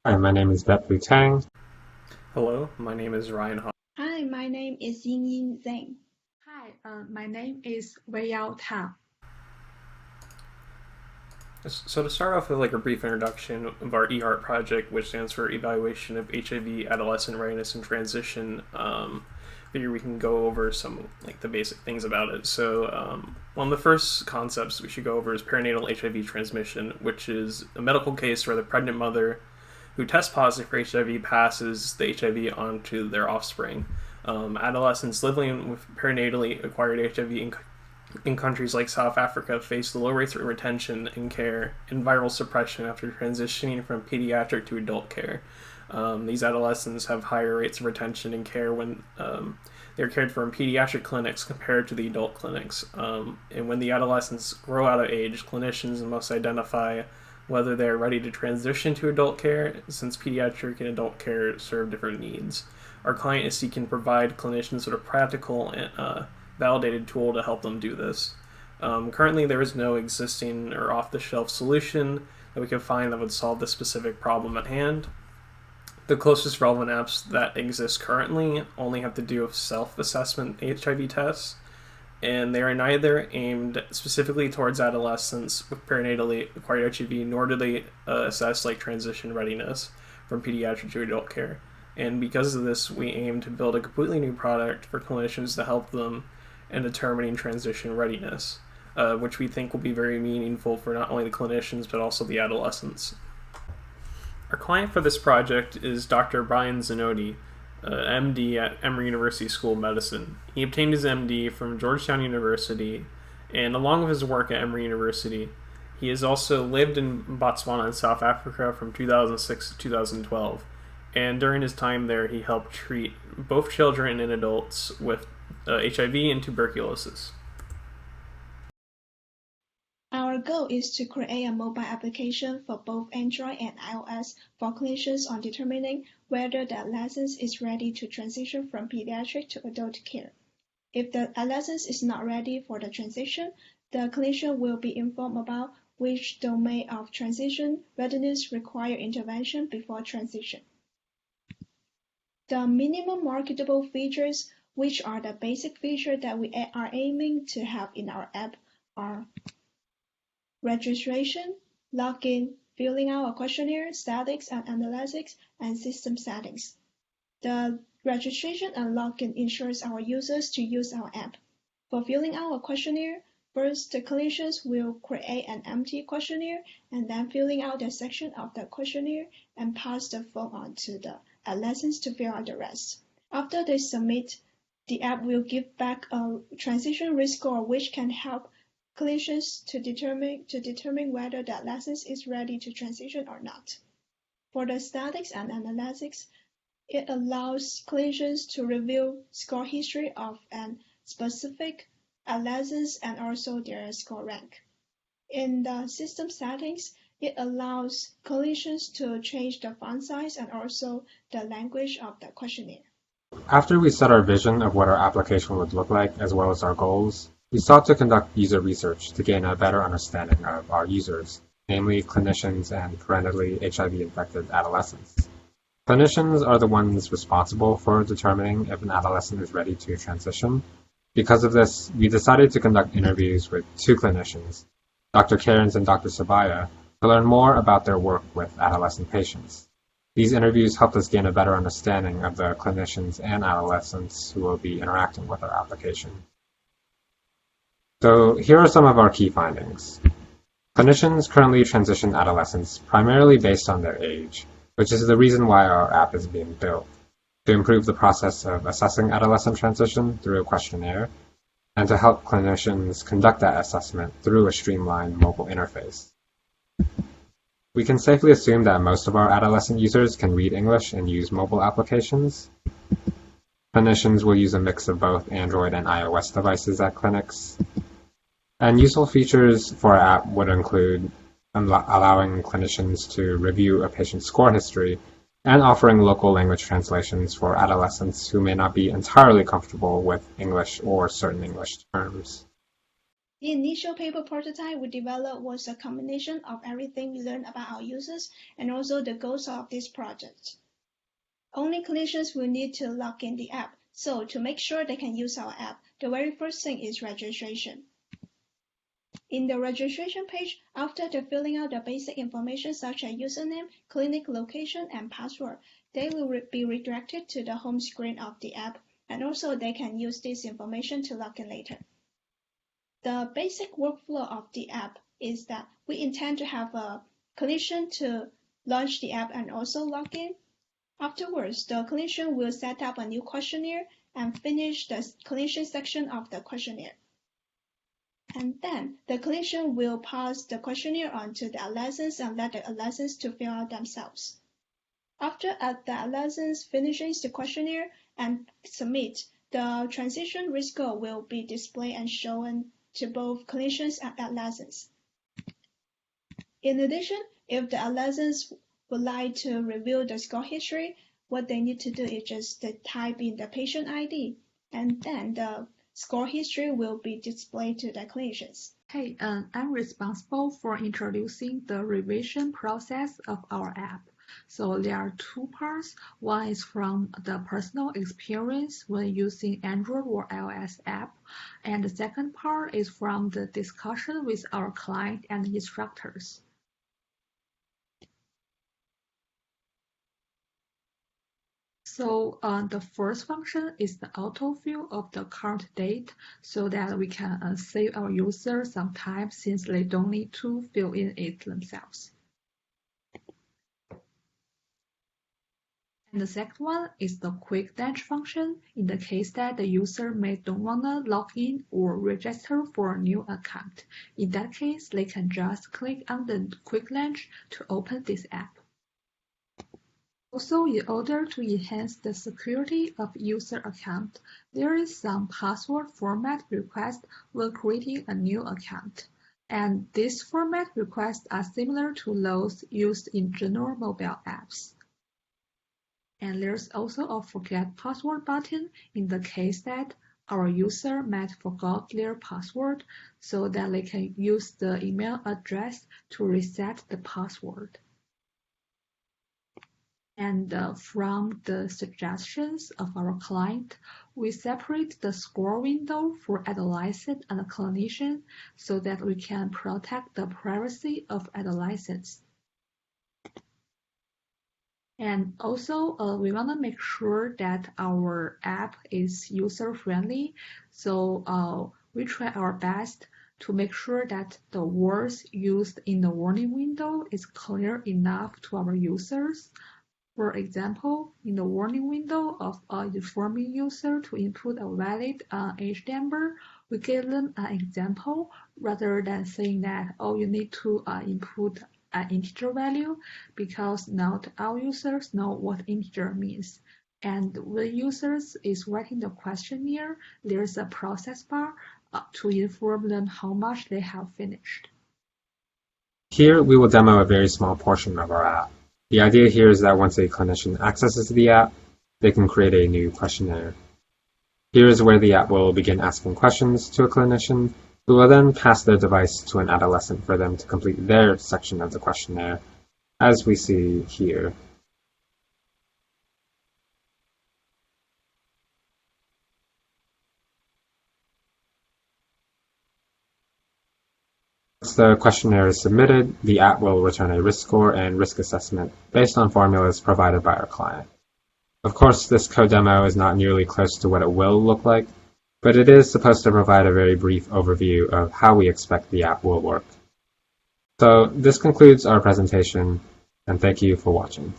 Hi, my name is Betlu Tang. Hello, my name is Ryan Hall. Hi, my name is Yingyin Zhang. Hi, my name is Wei Yao Tang. So to start off with a brief introduction of our eHART project, which stands for Evaluation of HIV Adolescent Readiness and Transition, figure we can go over some the basic things about it. So one of the first concepts we should go over is perinatal HIV transmission, which is a medical case where the pregnant mother who tests positive for HIV passes the HIV on to their offspring. Adolescents living with perinatally acquired HIV in countries like South Africa face low rates of retention in care and viral suppression after transitioning from pediatric to adult care. These adolescents have higher rates of retention in care when they're cared for in pediatric clinics compared to the adult clinics. And when the adolescents grow out of age, clinicians must identify whether they're ready to transition to adult care, since pediatric and adult care serve different needs. Our client is seeking to provide clinicians with a practical and validated tool to help them do this. Currently, there is no existing or off-the-shelf solution that we can find that would solve the specific problem at hand. The closest relevant apps that exist currently only have to do with self-assessment HIV tests, and they are neither aimed specifically towards adolescents with perinatally acquired HIV, nor do they assess transition readiness from pediatric to adult care. And because of this, we aim to build a completely new product for clinicians to help them in determining transition readiness, which we think will be very meaningful for not only the clinicians but also the adolescents. Our client for this project is Dr. Brian Zanotti, MD at Emory University School of Medicine. He obtained his MD from Georgetown University, and along with his work at Emory University, he has also lived in Botswana and South Africa from 2006 to 2012. And during his time there, he helped treat both children and adults with HIV and tuberculosis. Our goal is to create a mobile application for both Android and iOS for clinicians on determining whether the adolescent is ready to transition from pediatric to adult care. If the adolescent is not ready for the transition, the clinician will be informed about which domain of transition readiness require intervention before transition. The minimum marketable features, which are the basic features that we are aiming to have in our app, are registration, login, filling out a questionnaire, statics and analytics, and system settings. The registration and login ensures our users to use our app. For filling out a questionnaire, first the clinicians will create an empty questionnaire and then filling out the section of the questionnaire and pass the form on to the adolescents to fill out the rest. After they submit, the app will give back a transition risk score which can help clinicians to determine whether the adolescent is ready to transition or not. For the statics and analytics, it allows clinicians to review score history of an specific adolescent and also their score rank. In the system settings, it allows clinicians to change the font size and also the language of the questionnaire. After we set our vision of what our application would look like as well as our goals, we sought to conduct user research to gain a better understanding of our users, namely clinicians and parentally HIV-infected adolescents. Clinicians are the ones responsible for determining if an adolescent is ready to transition. Because of this, we decided to conduct interviews with two clinicians, Dr. Cairns and Dr. Sabaya, to learn more about their work with adolescent patients. These interviews helped us gain a better understanding of the clinicians and adolescents who will be interacting with our application. So here are some of our key findings. Clinicians currently transition adolescents primarily based on their age, which is the reason why our app is being built, to improve the process of assessing adolescent transition through a questionnaire, and to help clinicians conduct that assessment through a streamlined mobile interface. We can safely assume that most of our adolescent users can read English and use mobile applications. Clinicians will use a mix of both Android and iOS devices at clinics. And useful features for our app would include allowing clinicians to review a patient's score history and offering local language translations for adolescents who may not be entirely comfortable with English or certain English terms. The initial paper prototype we developed was a combination of everything we learned about our users and also the goals of this project. Only clinicians will need to log in the app, so to make sure they can use our app, the very first thing is registration. In the registration page, after the filling out the basic information such as username, clinic location, and password, they will be redirected to the home screen of the app, and also they can use this information to log in later. The basic workflow of the app is that we intend to have a clinician to launch the app and also log in. Afterwards, the clinician will set up a new questionnaire and finish the clinician section of the questionnaire. And then the clinician will pass the questionnaire on to the adolescents and let the adolescents to fill out themselves. After the adolescents finishes the questionnaire and submit, the transition risk score will be displayed and shown to both clinicians and adolescents. In addition, if the adolescents would like to review the score history, what they need to do is just type in the patient ID, and then the score history will be displayed to the clinicians. Hey, I'm responsible for introducing the revision process of our app. So there are two parts. One is from the personal experience when using Android or iOS app, and the second part is from the discussion with our client and instructors. So the first function is the autofill of the current date so that we can save our users some time since they don't need to fill in it themselves. And the second one is the quick launch function in the case that the user may don't want to log in or register for a new account. In that case, they can just click on the quick launch to open this app. Also, in order to enhance the security of user account, there is some password format request when creating a new account. And these format requests are similar to those used in general mobile apps. And there's also a forget password button in the case that our user might forgot their password so that they can use the email address to reset the password. And from the suggestions of our client, we separate the score window for adolescent and clinician so that we can protect the privacy of adolescents. And also, we want to make sure that our app is user-friendly, so we try our best to make sure that the words used in the warning window is clear enough to our users. For example, in the warning window of informing user to input a valid age number, we give them an example rather than saying that, oh, you need to input an integer value, because not all users know what integer means. And when users is writing the questionnaire, there's a process bar to inform them how much they have finished. Here, we will demo a very small portion of our app. The idea here is that once a clinician accesses the app, they can create a new questionnaire. Here is where the app will begin asking questions to a clinician, who will then pass their device to an adolescent for them to complete their section of the questionnaire, as we see here. Once the questionnaire is submitted, the app will return a risk score and risk assessment based on formulas provided by our client. Of course, this code demo is not nearly close to what it will look like, but it is supposed to provide a very brief overview of how we expect the app will work. So this concludes our presentation, and thank you for watching.